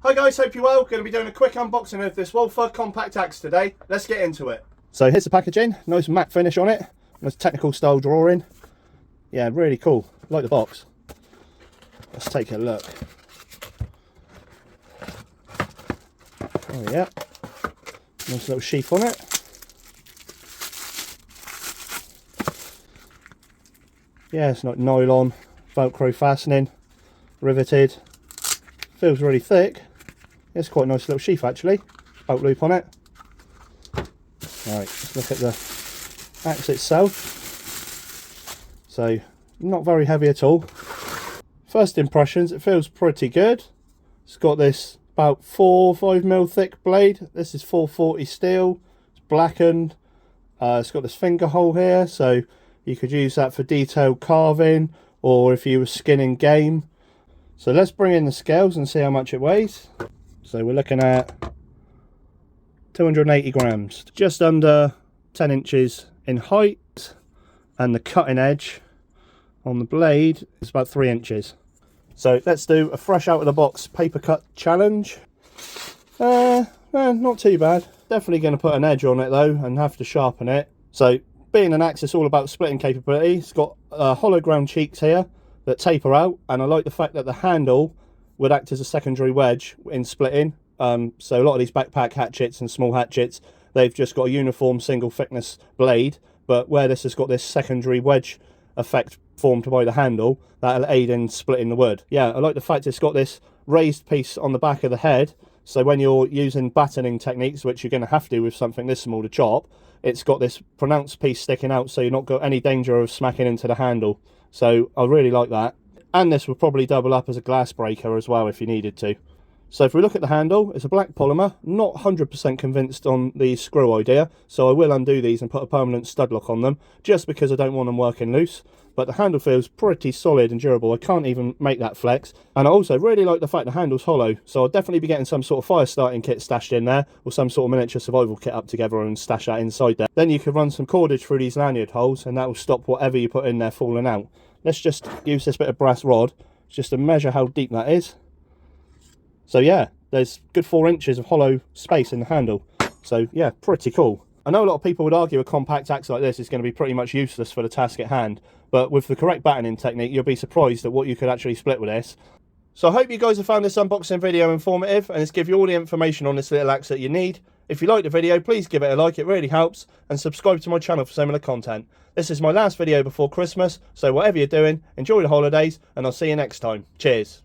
Hi guys, hope you're well. Going to be doing a quick unboxing of this Walther compact axe today. Let's get into it. So here's the packaging, nice matte finish on it, nice technical style drawing. Yeah, really cool, like the box. Let's take a look. Oh yeah, nice little sheath on it. Yeah, it's like nylon, Velcro fastening, riveted. Feels really thick. It's quite a nice little sheath actually. Bolt loop on it. Alright, let's look at the axe itself. So, not very heavy at all. First impressions, it feels pretty good. It's got this about 4-5mm thick blade. This is 440 steel. It's blackened. It's got this finger hole here, so you could use that for detailed carving or if you were skinning game. So let's bring in the scales and see how much it weighs. So we're looking at 280 grams, just under 10 inches in height, and the cutting edge on the blade is about 3 inches. So let's do a fresh out of the box paper cut challenge. Not too bad. Definitely going to put an edge on it though and have to sharpen it. So being an axe, it's all about splitting capability. It's got hollow ground cheeks here that taper out, and I like the fact that the handle would act as a secondary wedge in splitting. So a lot of these backpack hatchets and small hatchets, they've just got a uniform single thickness blade, but where this has got this secondary wedge effect formed by the handle, that'll aid in splitting the wood. Yeah, I like the fact it's got this raised piece on the back of the head, so when you're using battening techniques, which you're going to have to with something this small to chop, it's got this pronounced piece sticking out, so you're not got any danger of smacking into the handle. So I really like that. And this would probably double up as a glass breaker as well if you needed to. So if we look at the handle, it's a black polymer. Not 100% convinced on the screw idea, so I will undo these and put a permanent stud lock on them, just because I don't want them working loose. But the handle feels pretty solid and durable. I can't even make that flex. And I also really like the fact the handle's hollow, so I'll definitely be getting some sort of fire starting kit stashed in there, or some sort of miniature survival kit up together and stash that inside there. Then you can run some cordage through these lanyard holes, and that will stop whatever you put in there falling out. Let's just use this bit of brass rod just to measure how deep that is. So yeah, there's good 4 inches of hollow space in the handle. So yeah, pretty cool. I know a lot of people would argue a compact axe like this is going to be pretty much useless for the task at hand, but with the correct battening technique, you'll be surprised at what you could actually split with this. So I hope you guys have found this unboxing video informative, and it's give you all the information on this little axe that you need. If you like the video, please give it a like, it really helps, and subscribe to my channel for similar content. This is my last video before Christmas, so whatever you're doing, enjoy the holidays, and I'll see you next time. Cheers.